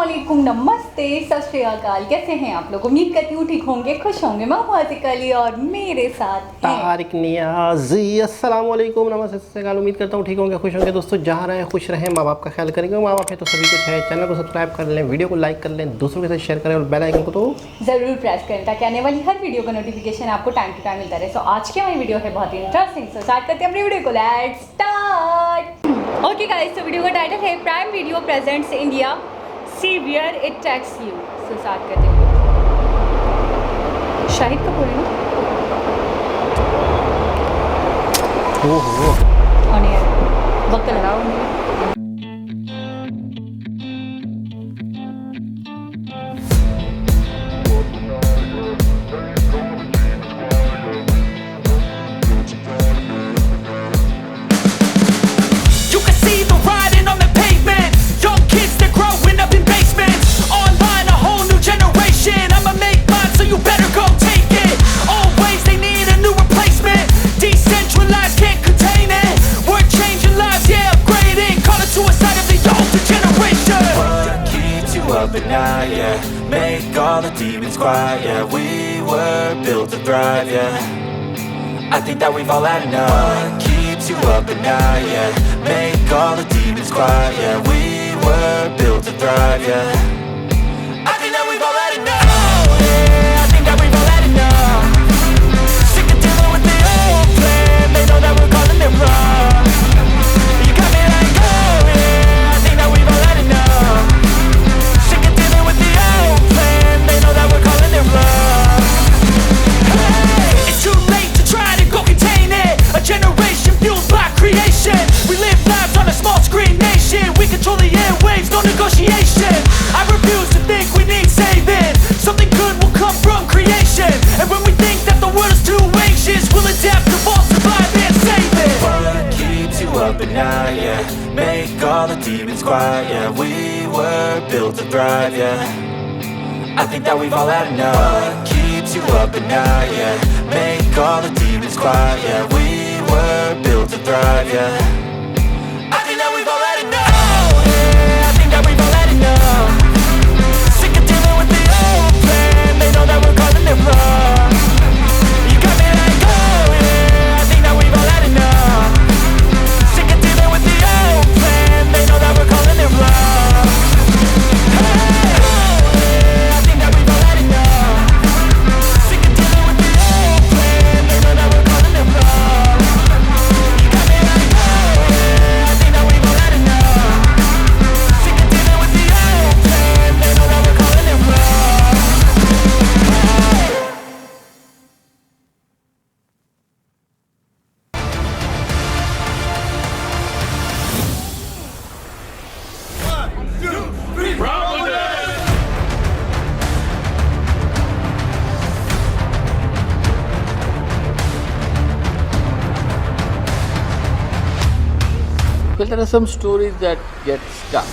अस्सलामुअलैकुम, नमस्ते, सत श्री अकाल। कैसे हैं आप लोग? उम्मीद करती हूँ ठीक होंगे, खुश होंगे। मैं हूँ आतिक अली और मेरे साथ तारिक नियाज़ी। अस्सलामुअलैकुम, नमस्ते, सत श्री अकाल। उम्मीद करता हूँ ठीक होंगे, खुश होंगे। दोस्तों जहाँ रहें खुश रहें, माँ बाप का ख्याल करेंगे। माँ बाप है तो सभी कुछ है। चैनल को सब्सक्राइब कर लें, वीडियो को लाइक कर लें, दूसरों के साथ शेयर करें और बेल आइकन को तो ज़रूर प्रेस करें ताकि आने वाली हर वीडियो का नोटिफिकेशन आपको टाइम टू टाइम मिलता रहे। सो आज की हमारी वीडियो है बहुत ही इंटरेस्टिंग। सो स्टार्ट करते हैं अपनी वीडियो को। Let's start. ओके गाइस, तो वीडियो का टाइटल है prime video presents India see where it takes you. So start करते हैं। शाहिद कपूर है ना? ओहो ऑन एयर वक्त लगाओ। At night, yeah, make all the demons quiet, yeah, we were built to thrive, yeah, I think that we've all had enough. What keeps you up at night, yeah, make all the demons quiet, yeah, we were built to thrive, yeah, I think that we've all had enough. Oh yeah, I think that we've all had enough. Sick of dealing with the old plan, they know that we're calling it wrong. You got me like, oh yeah, I think that we've all had enough. They know that we're calling it wrong. Hey, it's too late to try to go contain it. A generation fueled by creation. We live lives on a small screen nation. We control the airwaves, no negotiation. I refuse to think we need saving. Something good will come from creation. And when we think that the world is too anxious, we'll adapt, evolve, survive and save it. What keeps you up at night, yeah, make all the demons quiet, yeah, we were built to thrive, yeah, I think that we've all had enough. What keeps you up at night, yeah, make all the demons quiet, yeah, we were built to thrive, yeah, I think that we've all had enough. Oh yeah, I think that we've all had enough. Sick of dealing with the old plan, they know that we're calling it wrong. You got me like, oh yeah, I think that we've all had enough. Sick of dealing with the old plan, they know that we're calling it wrong. Well, there are some stories that get stuck.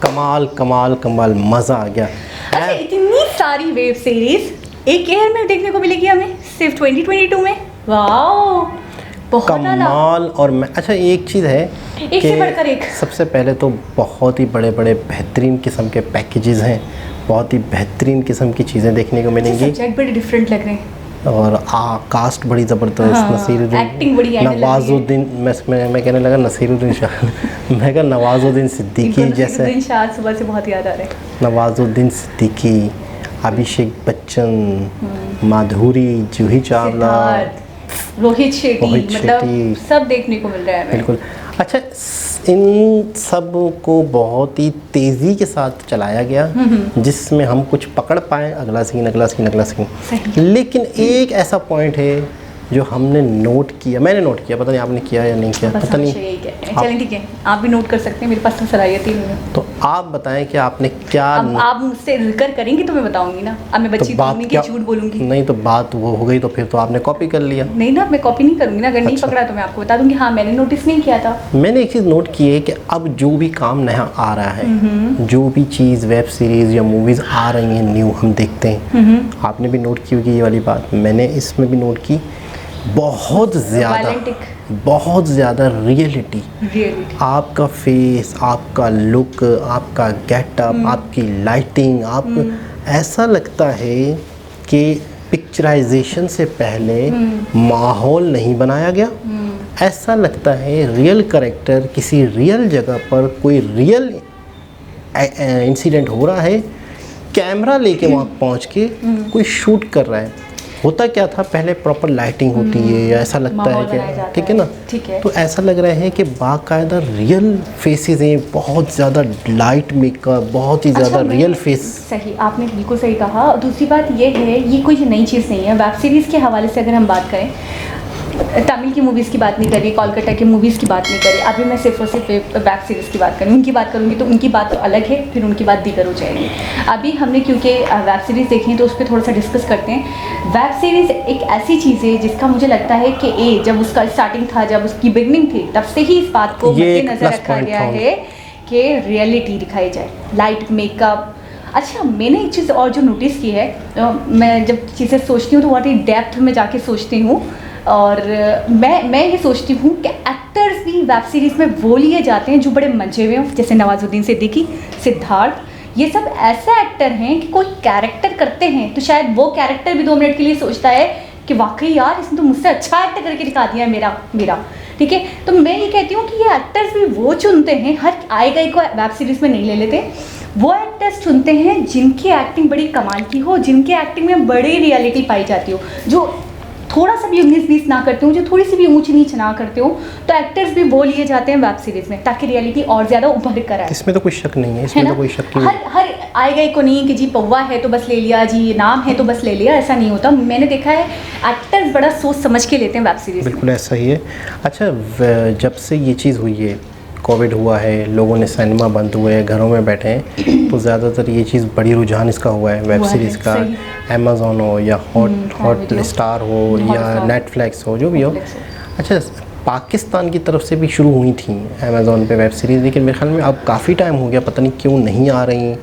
कमाल कमाल कमाल, मज़ा आ गया। अच्छा, इतनी सारी web series एक year में देखने को मिलेगी हमें सिर्फ 2022 में। वाओ, बहुत कमाल। और मैं अच्छा, एक चीज़ है एक से बढ़कर एक। सबसे पहले तो बहुत ही बड़े बड़े बेहतरीन किस्म के पैकेजेस हैं, बहुत ही बेहतरीन किस्म की चीज़ें देखने को मिलेंगी। सब्जेक्ट बड़े डिफरेंट लग रहे हैं और कास्ट बड़ी ज़बरदस्त। हाँ, नसीरुद्दीन, एक्टिंग बड़ी नवाजुद्दीन, मैं कहने लगा नसीरुद्दीन शाह मैं कहा नवाजुद्दीन सिद्दीकी जैसे। शाह सुबह से बहुत याद आ रहे हैं। नवाजुद्दीन सिद्दीकी, अभिषेक बच्चन, माधुरी, जूही चावला, रोहित शेट्टी, रोहित मतलब शेट्टी। सब देखने को मिल रहा है हमें। बिल्कुल। अच्छा, इन सब को बहुत ही तेज़ी के साथ चलाया गया, जिसमें हम कुछ पकड़ पाए, अगला सीन अगला सीन अगला सीन। सही। लेकिन एक ऐसा पॉइंट है जो हमने नोट किया, मैंने नोट किया, पता नहीं आपने किया या नहीं किया, बस पता नहीं। हमेशा यही कहते हैं। चलें ठीक है, आप भी नोट कर सकते हैं, मेरे पास तो सलाहियत ही नहीं है। तो आप बताएं कि आपने क्या अब आप मुझसे जिक्र करेंगी तो मैं बताऊंगी ना, अब मैं बच्ची तो बात नहीं कि क्या झूठ बोलूंगी। नहीं, तो बात वो हो गई तो फिर तो आपने कॉपी कर लिया। नहीं ना, मैं कॉपी नहीं करूंगी ना, अगर नहीं अच्छा। पकड़ा तो मैं आपको बता दूंगी हाँ मैंने नोटिस नहीं किया था। मैंने एक चीज़ नोट की है कि अब जो भी काम नया आ रहा है, जो भी चीज़ वेब सीरीज़ या मूवीज़ आ रही हैं न्यू, हम देखते हैं। आपने भी नोट की होगी ये वाली बात, मैंने इसमें भी नोट की, बहुत ज़्यादा रियलिटी। आपका फेस, आपका लुक, आपका गेटअप, आपकी लाइटिंग, आप ऐसा लगता है कि पिक्चराइजेशन से पहले माहौल नहीं बनाया गया। ऐसा लगता है रियल कैरेक्टर किसी रियल जगह पर कोई रियल इंसिडेंट हो रहा है, कैमरा लेके वहाँ पहुँच के कोई शूट कर रहा है। होता क्या था पहले, प्रॉपर लाइटिंग होती है या ऐसा लगता है माहौल बनाया कि जाता ठीक है ना, ठीक है। तो ऐसा लग रहा है कि बाकायदा रियल फेसेस हैं, बहुत ज़्यादा लाइट मेकअप, बहुत ही ज़्यादा अच्छा, रियल फेस। सही, आपने बिल्कुल सही कहा। और दूसरी बात ये है, ये कोई नई चीज़ नहीं है। वेब सीरीज़ के हवाले से अगर हम बात करें, तमिल की मूवीज़ की बात नहीं करी, कोलकाता की मूवीज़ की बात नहीं करी, अभी मैं सिर्फ और सिर्फ वेब सीरीज़ की बात करूँ। उनकी बात करूँगी तो उनकी बात तो अलग है, फिर उनकी बात दीगर हो जाएगी। अभी हमने क्योंकि वेब सीरीज़ देखी है तो उस पर थोड़ा सा डिस्कस करते हैं। वेब सीरीज़ एक ऐसी चीज़ है जिसका मुझे लगता है कि जब उसका स्टार्टिंग था, जब उसकी बिगनिंग थी, तब से ही इस बात को मद्देनजर रखा गया है कि रियलिटी दिखाई जाए, लाइट मेकअप। अच्छा, मैंने एक चीज़ और जो नोटिस की है, मैं जब चीज़ें सोचती हूँ तो बहुत ही डेप्थ में जाके सोचती हूँ, और मैं ये सोचती हूँ कि एक्टर्स भी वेब सीरीज़ में वो लिए जाते हैं जो बड़े मंजे हुए हों, जैसे नवाजुद्दीन सिद्दीकी, सिद्धार्थ, ये सब ऐसे एक्टर हैं कि कोई कैरेक्टर करते हैं तो शायद वो कैरेक्टर भी 2 मिनट के लिए सोचता है कि वाकई यार इसने तो मुझसे अच्छा एक्ट करके दिखा दिया है मेरा ठीक है। तो मैं ये कहती हूँ कि ये एक्टर्स भी वो चुनते हैं, हर आए गए को वेब सीरीज़ में नहीं ले लेते, वो एक्टर्स चुनते हैं जिनकी एक्टिंग बड़ी कमाल की हो, जिनके एक्टिंग में बड़ी रियलिटी पाई जाती हो, जो थोड़ा सा भी 19-20 ना करते हो, जो थोड़ी सी भी ऊंच नीच ना करते हो, तो एक्टर्स भी वो लिए जाते हैं वेब सीरीज़ में ताकि रियलिटी और ज़्यादा उभर कर आए। इसमें तो कोई शक नहीं है, है इसमें ना? तो कोई शक नहीं। हर आए गए को नहीं कि जी पौवा है तो बस ले लिया, जी नाम है तो बस ले लिया, ऐसा नहीं होता। मैंने देखा है एक्टर्स बड़ा सोच समझ के लेते हैं वेब सीरीज़। बिल्कुल ऐसा ही है। अच्छा, जब से ये चीज़ हुई है, कोविड हुआ है, लोगों ने सिनेमा बंद हुए हैं, घरों में बैठे हैं, तो ज़्यादातर ये चीज़ बड़ी रुझान इसका हुआ है वेब सीरीज़ का। अमेज़ॉन हो या हॉट स्टार हो या नेटफ्लिक्स हो, जो भी हो। अच्छा, पाकिस्तान की तरफ से भी शुरू हुई थी अमेज़ॉन पे वेब सीरीज़, लेकिन मेरे ख्याल में अब काफ़ी टाइम हो गया, पता नहीं क्यों नहीं आ रही,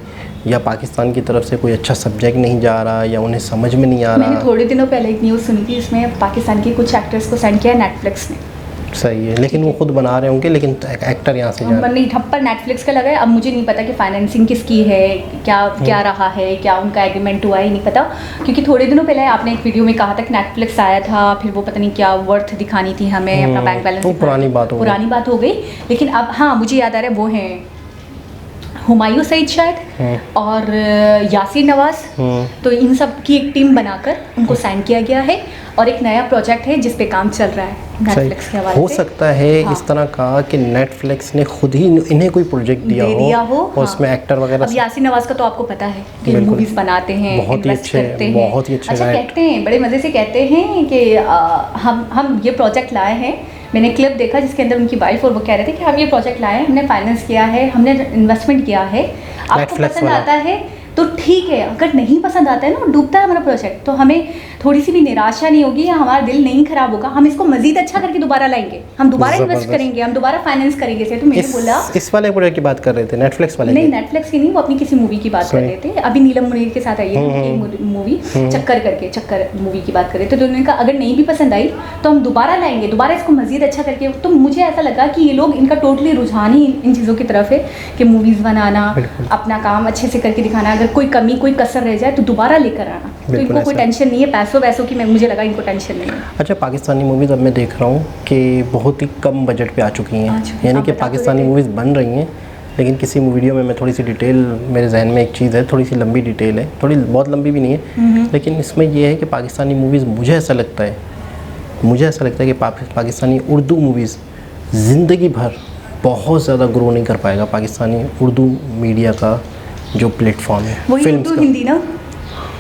या पाकिस्तान की तरफ से कोई अच्छा सब्जेक्ट नहीं जा रहा, या उन्हें समझ में नहीं आ रहा। मैंने थोड़े दिनों पहले एक न्यूज़ सुनी थी, इसमें पाकिस्तान के कुछ एक्टर्स को सेंड किया नेटफ्लिक्स ने। सही है, लेकिन वो खुद बना रहे होंगे, लेकिन एक्टर यहाँ से जा रहे हैं। नहीं, ठप्पर नेटफ्लिक्स का लगा है। अब मुझे नहीं पता कि फाइनेंसिंग किसकी है, क्या रहा है, क्या उनका एग्रीमेंट हुआ है, नहीं पता, क्योंकि थोड़े दिनों पहले आपने एक वीडियो में कहा था कि नेटफ्लिक्स आया था, फिर वो पता नहीं क्या वर्थ दिखानी थी हमें, अपना बैंक बैलेंस, वो पुरानी बात हो गई। लेकिन अब हाँ, मुझे याद आ रहा है, वो हैं हुमायूं सईद शायद और यासीर नवाज, तो इन सब की एक टीम बनाकर उनको साइन किया गया है, और एक नया प्रोजेक्ट है जिस पे काम चल रहा है नेटफ्लिक्स के हवाले से। हो सकता है इस तरह का कि नेटफ्लिक्स ने खुद ही इन्हें कोई प्रोजेक्ट दिया हो और उसमें एक्टर वगैरह। अब यासीर नवाज का तो आपको पता है कि मूवीज बनाते हैं, इन्वेस्ट करते हैं, बहुत ही अच्छे। अच्छा, कहते हैं बड़े मज़े से कहते हैं कि हम ये प्रोजेक्ट लाए हैं। मैंने क्लिप देखा जिसके अंदर उनकी वाइफ और वो कह रहे थे कि हम ये प्रोजेक्ट लाए हैं, हमने फाइनेंस किया है, हमने इन्वेस्टमेंट किया है, आपको पसंद आता है तो ठीक है, अगर नहीं पसंद आता है ना, डूबता है हमारा प्रोजेक्ट, तो हमें थोड़ी सी भी निराशा नहीं होगी या हमारा दिल नहीं खराब होगा, हम इसको मजीद अच्छा करके दोबारा लाएंगे, हम दोबारा इन्वेस्ट करेंगे, हम दोबारा फाइनेंस करेंगे। तो मैंने बोला इस वाले प्रोजेक्ट की बात कर रहे थे, नेटफ्लिक्स वाले? नहीं, नेटफ्लिक्स की नहीं, वो अपनी किसी मूवी की बात कर रहे थे। अभी नीलम मुनीर के साथ आई है मूवी, चक्कर मूवी की बात कर रहे थे, तो उन्होंने कहा अगर नहीं भी पसंद आई तो हम दोबारा लाएंगे, दोबारा इसको मजीद अच्छा करके। तो मुझे ऐसा लगा कि ये लोग, इनका टोटली रुझान ही इन चीज़ों की तरफ है कि मूवीज़ बनाना, अपना काम अच्छे से करके दिखाना, अगर कोई कमी कोई कसर रह जाए तो दोबारा लेकर आना, तो इनको कोई टेंशन नहीं है पैसों की, मुझे लगा इनको टेंशन नहीं है। अच्छा, पाकिस्तानी मूवीज़ अब मैं देख रहा हूँ कि बहुत ही कम बजट पे आ चुकी हैं, यानी कि पाकिस्तानी मूवीज़ बन रही हैं, लेकिन किसी वीडियो में मैं थोड़ी सी डिटेल, मेरे जहन में एक चीज़ है, थोड़ी सी लंबी डिटेल है, थोड़ी बहुत लंबी भी नहीं है, लेकिन इसमें यह है कि पाकिस्तानी मूवीज़, मुझे ऐसा लगता है मुझे ऐसा लगता है कि पाकिस्तानी उर्दू मूवीज़ ज़िंदगी भर बहुत ज़्यादा ग्रो नहीं कर पाएगा। पाकिस्तानी उर्दू मीडिया का जो प्लेटफॉर्म है वही फिल्म्स उर्दू का, हिंदी ना।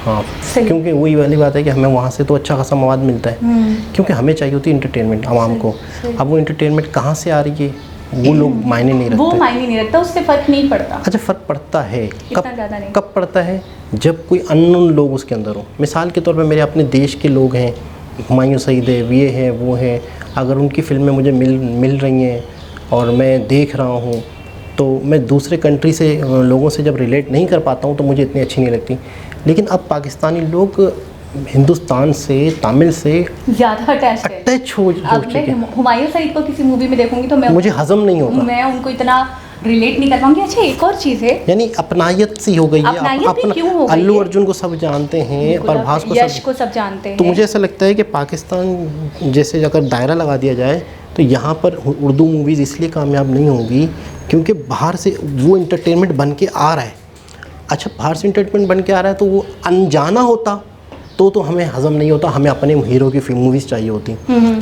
हाँ, सही। क्योंकि वही वाली बात है कि हमें वहाँ से तो अच्छा खासा मवाद मिलता है, क्योंकि हमें चाहिए होती है इंटरटेनमेंट आवाम को। अब वो इंटरटेनमेंट कहाँ से आ रही है वो लोग मायने नहीं वो रखते। मायने नहीं रखता, उससे फर्क नहीं पड़ता। अच्छा, फ़र्क पड़ता है। इतना ज़्यादा नहीं। कब पड़ता है? जब कोई अननोन लोग उसके अंदर हो। मिसाल के तौर पे मेरे अपने देश के लोग हैं, हुमायूं सईद है, ये है वो है, अगर उनकी फ़िल्में मुझे मिल रही हैं और मैं देख रहा हूँ, तो मैं दूसरे कंट्री से लोगों से जब रिलेट नहीं कर पाता हूँ तो मुझे इतनी अच्छी नहीं लगती। लेकिन अब पाकिस्तानी लोग हिंदुस्तान से, तमिल से ज़्यादा अटैच है। अटैच हो अब चुके हैं। मैं हुमायूं सईद को किसी मूवी में देखूंगी तो मुझे हज़म नहीं होगा, मैं उनको इतना रिलेट नहीं कर पाऊंगी। अच्छा, एक और चीज़ है, यानी अपनायत सी हो गई है। अपनायत भी क्यों हो गई अल्लू है? अर्जुन को सब जानते हैं, प्रभास को यश सब, को सब जानते हैं। तो मुझे ऐसा लगता है कि पाकिस्तान जैसे अगर दायरा लगा दिया जाए तो यहाँ पर उर्दू मूवीज़ इसलिए कामयाब नहीं होंगी क्योंकि बाहर से वो इंटरटेनमेंट बन के आ रहा है। अच्छा, बाहर से इंटरटेनमेंट बन के आ रहा है तो वो अनजाना होता तो हमें हज़म नहीं होता, हमें अपने हीरो की फिल्म मूवीज़ चाहिए होती।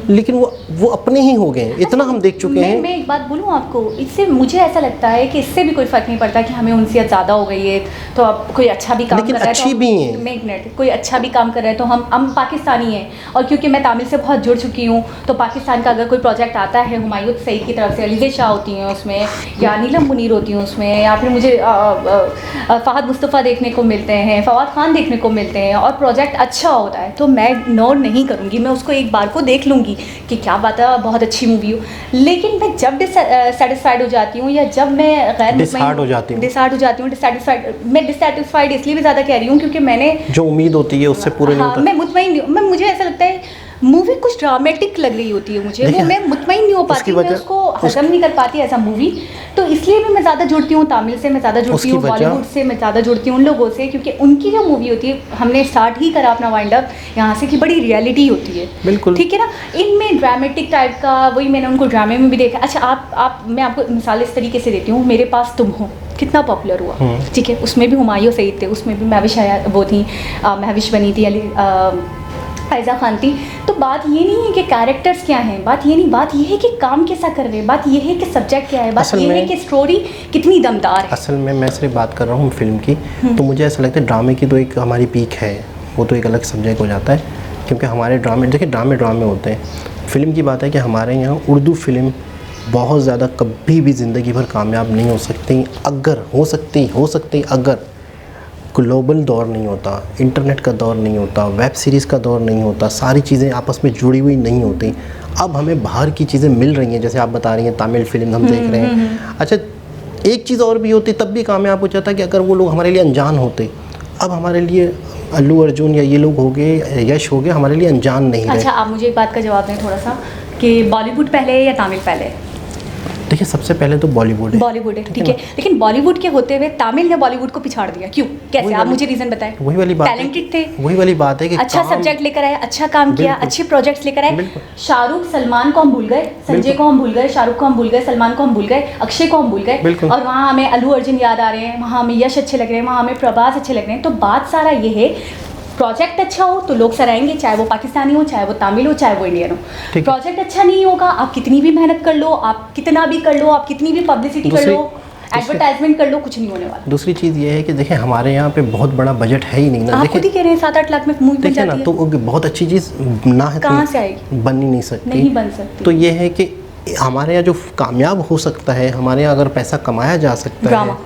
लेकिन वो अपने ही हो गए हैं, इतना हम देख चुके हैं। मैं एक बात बोलूँ आपको, इससे मुझे ऐसा लगता है कि इससे भी कोई फ़र्क नहीं पड़ता कि हमें उनसे ज़्यादा हो गई है तो अब कोई अच्छा भी काम लेकिन कर रहा है अच्छी तो भी हैं। मैं एक मिनट, कोई अच्छा भी काम कर रहा है तो हम पाकिस्तानी हैं। और क्योंकि मैं तमिल से बहुत जुड़ चुकी हूँ तो पाकिस्तान का अगर कोई प्रोजेक्ट आता है हुमायूं सईद की तरफ से, अलीज़े शाह होती हैं उसमें, या नीलम मुनीर होती हैं उसमें, या फिर मुझे फ़हद मुस्तफ़ा देखने को मिलते हैं, फवाद खान देखने को मिलते हैं, और प्रोजेक्ट अच्छा होता है तो मैं इग्नोर नहीं करूँगी, मैं उसको एक बार को देख लूँगी कि क्या बात है, बहुत अच्छी मूवी हो। लेकिन मैं जब डिससेटिस्फाइड हो जाती हूँ या जब मैं गैर डिसहार्ट हो जाती हूँ, मैं डिससेटिस्फाइड इसलिए भी ज़्यादा कह रही हूँ क्योंकि मैंने जो उम्मीद होती है उससे पूरे नहीं होता। मैं मुतमईन नहीं हूँ, मुझे ऐसा लगता है मूवी कुछ ड्रामेटिक लग रही होती है मुझे, वो मैं मुतमईन नहीं हो पाती, मैं उसको हजम नहीं कर पाती ऐसा मूवी। तो इसलिए भी मैं ज़्यादा जुड़ती हूँ तमिल से, मैं ज़्यादा जुड़ती हूँ बॉलीवुड से, मैं ज़्यादा जुड़ती हूँ उन लोगों से, क्योंकि उनकी जो मूवी होती है, हमने स्टार्ट ही करा अपना वाइंड अप यहाँ से, कि बड़ी रियलिटी होती है। बिल्कुल ठीक है ना, इनमें ड्रामेटिक टाइप का, वही मैंने उनको ड्रामे में भी देखा। अच्छा, मैं आपको मिसाल इस तरीके से देती हूँ, मेरे पास तुम हो कितना पॉपुलर हुआ, ठीक है, उसमें भी हुमायूं सईद थे, उसमें भी महविश बनी थी, फैज़ा खान थी। तो बात ये नहीं है कि कैरेक्टर्स क्या हैं, बात ये नहीं, बात ये है कि काम कैसा कर रहे हैं, बात ये है कि सब्जेक्ट क्या है, बात ये है कि स्टोरी कितनी दमदार है। असल में मैं सिर्फ बात कर रहा हूँ फिल्म की, तो मुझे ऐसा लगता है ड्रामे की तो एक हमारी पीक है, वो तो एक अलग सब्जेक्ट हो जाता है, क्योंकि हमारे ड्रामे, देखिए ड्रामे होते हैं। फिल्म की बात है कि हमारे यहाँ उर्दू फिल्म बहुत ज़्यादा कभी भी ज़िंदगी भर कामयाब नहीं हो सकती, अगर हो सकती अगर ग्लोबल दौर नहीं होता, इंटरनेट का दौर नहीं होता, वेब सीरीज़ का दौर नहीं होता, सारी चीज़ें आपस में जुड़ी हुई नहीं होती। अब हमें बाहर की चीज़ें मिल रही हैं, जैसे आप बता रही हैं तमिल फिल्म हम देख रहे हैं। अच्छा, एक चीज़ और भी होती तब भी कामयाब हो जाता कि अगर वो लोग हमारे लिए अनजान होते। अब हमारे लिए अल्लू अर्जुन या ये लोग हो गए, यश हो गए, हमारे लिए अनजान नहीं रहे। अच्छा, आप मुझे एक बात का जवाब दें थोड़ा सा, कि बॉलीवुड पहले है या तमिल पहले है? देखिए, सबसे पहले तो बॉलीवुड है, ठीक है, लेकिन बॉलीवुड के होते हुए तमिल ने बॉलीवुड को पिछाड़ दिया, क्यों, कैसे? आप मुझे रीज़न बताएं। वही वाली बात, टैलेंटेड थे, वही वाली बात है कि अच्छा सब्जेक्ट लेकर आए, अच्छा काम किया, अच्छे प्रोजेक्ट्स लेकर आए। शाहरुख सलमान को हम भूल गए, संजय को हम भूल गए, शाहरुख को हम भूल गए, सलमान को हम भूल गए, अक्षय को हम भूल गए, और वहाँ हमें अल्लू अर्जुन याद आ रहे हैं, वहाँ हमें यश अच्छे लग रहे हैं, वहाँ हमें प्रभास अच्छे लग रहे हैं। तो बात सारा ये है, प्रोजेक्ट अच्छा हो तो लोग सराहेंगे, चाहे वो पाकिस्तानी हो, चाहे वो तमिल हो, चाहे वो इंडियन हो। प्रोजेक्ट अच्छा नहीं होगा, आप कितनी भी मेहनत कर लो, आप कितना भी कर लो, आप कितनी भी पब्लिसिटी कर लो, एडवर्टाइजमेंट कर लो, कुछ नहीं होने वाला। दूसरी चीज़ ये है कि देखिए, हमारे यहाँ पे बहुत बड़ा बजट है ही नहीं ना। आप खुद ही कह रहे हैं 7-8 लाख में मूवी बन जाती है, ना, तो बहुत अच्छी चीज़ ना है, कहाँ से आएगी? बन ही नहीं सकती, नहीं बन सकती। तो ये है कि हमारे यहाँ जो कामयाब हो सकता है, हमारे यहाँ अगर पैसा कमाया जा सकता है,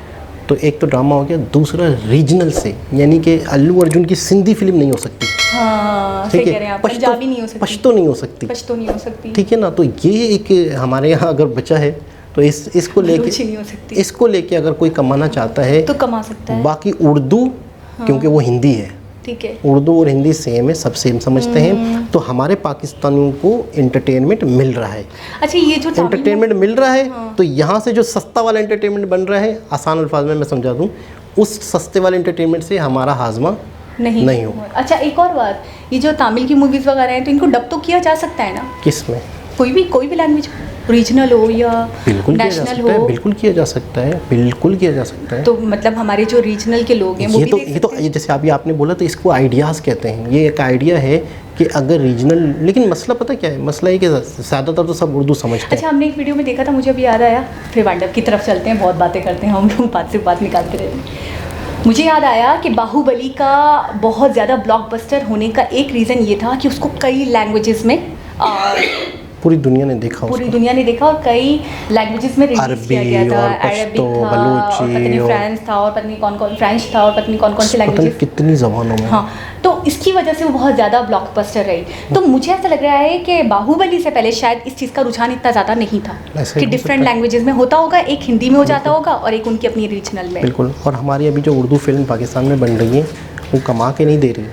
तो एक तो ड्रामा हो गया, दूसरा रीजनल से, यानी कि अल्लू अर्जुन की सिंधी फिल्म नहीं हो सकती, हाँ, सही कह रहे हैं आप, पंजाबी नहीं हो सकती, पश्तो नहीं हो सकती, नहीं हो सकती, ठीक है ना। तो ये एक हमारे यहाँ अगर बचा है तो इसको लेके अगर कोई कमाना चाहता है तो कमा सकता है। बाकी उर्दू, क्योंकि वो हिंदी है, ठीक है, उर्दू और हिंदी सेम है, सब सेम समझते हैं, तो हमारे पाकिस्तानियों को एंटरटेनमेंट मिल रहा है। अच्छा, ये जो एंटरटेनमेंट मिल रहा है, तो यहाँ से जो सस्ता वाला एंटरटेनमेंट बन रहा है, आसान अल्फाज में मैं समझा दूँ, उस सस्ते वाले एंटरटेनमेंट से हमारा हाजमा नहीं हो। अच्छा, एक और बात, ये जो तमिल की मूवीज़ वगैरह हैं, तो इनको डब तो किया जा सकता है ना? किस में? कोई भी लैंग्वेज, रीजनल हो या नेशनल हो, बिल्कुल किया जा सकता है, बिल्कुल किया जा सकता है। तो मतलब हमारे जो रीजनल के लोग हैं, वो ये तो जैसे अभी आपने बोला, तो इसको आइडियाज़ कहते हैं। ये एक आइडिया है कि अगर रीजनल, लेकिन मसला पता क्या है, मसला ये कि ज़्यादातर तो सब उर्दू समझते हैं। अच्छा, हमने एक वीडियो में देखा था, मुझे अभी याद आया, फिर वाइंड अप की तरफ चलते हैं, बहुत बातें करते हैं हम लोग, बात से बात निकालते रहते हैं। मुझे याद आया कि बाहुबली का बहुत ज़्यादा ब्लॉकबस्टर होने का एक रीज़न ये था कि उसको कई लैंग्वेजेस में पूरी दुनिया ने देखा पूरी उसको। दुनिया ने देखा और कई लैंग्वेजेस में रिलीज अरबी किया गया था। और अरबिक पश्तो, था, बलूची और पता नहीं और- फ्रेंच था, और पता नहीं कौन कौन फ्रेंच था, और पता नहीं कौन कौन सी पता नहीं लैंग्वेजेस। कितनी ज़बानों में। हाँ, तो इसकी वजह से वो बहुत ज़्यादा ब्लॉकबस्टर रही। तो मुझे ऐसा लग रहा है कि बाहुबली से पहले शायद इस चीज़ का रुझान इतना ज़्यादा नहीं था ऐसा ही कि हो डिफरेंट सकता है। लैंग्वेजेस में होता होगा, एक हिंदी में हो जाता होगा और एक उनकी अपनी रीजनल में। बिल्कुल। और हमारी अभी जो उर्दू फिल्म पाकिस्तान में बन रही है वो कमा के नहीं दे रही,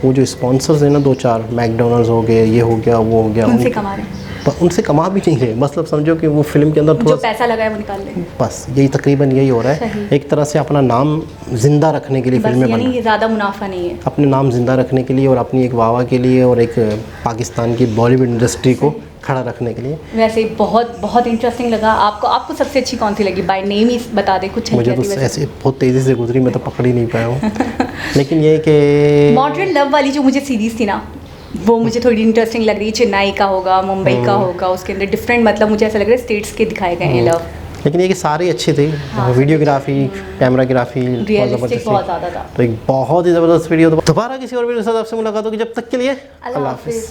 वो जो स्पॉन्सर्स हैं ना, 2-4 मैकडोनल्ड्स हो गए, ये हो गया, वो हो गया, उनसे कमा रहे हैं, तो उनसे कमा भी नहीं रहे। मतलब समझो कि वो फिल्म के अंदर जो थोड़ा पैसा लगाया वो निकाल ले। बस यही तकरीबन यही हो रहा है। सही। एक तरह से अपना नाम जिंदा रखने के लिए बस फिल्में बन यानी रही ये ज़्यादा मुनाफा नहीं है। अपने नाम जिंदा रखने के लिए और अपनी एक वाह के लिए और एक पाकिस्तान की बॉलीवुड इंडस्ट्री को खड़ा रखने के लिए। वैसे बहुत बहुत इंटरेस्टिंग लगा। आपको सबसे अच्छी कौन सी लगी? बाय नेम ही बता दे कुछ। मुझे तो ऐसे बहुत तेज़ी से गुजरी, मैं तो पकड़ ही नहीं पाया हूँ। लेकिन ये कि मॉडर्न लव वाली जो मुझे सीरीज थी ना, वो मुझे थोड़ी इंटरेस्टिंग लग रही। चेन्नई का होगा, मुंबई का होगा, उसके अंदर डिफरेंट, मतलब मुझे ऐसा लग रहा है स्टेट्स के दिखाए गए हैं लव। लेकिन ये कि सारे अच्छे थे। हाँ, वीडियोग्राफी, कैमराग्राफी बहुत रियलिस्टिक बहुत ज़बरदस्त ज़्यादा था। तो एक बहुत ही ज़बरदस्त वीडियो। दोबारा किसी और वीडियो के साथ आपसे मुलाकात होगी, जब तक के लिए अल्लाह हाफिज़।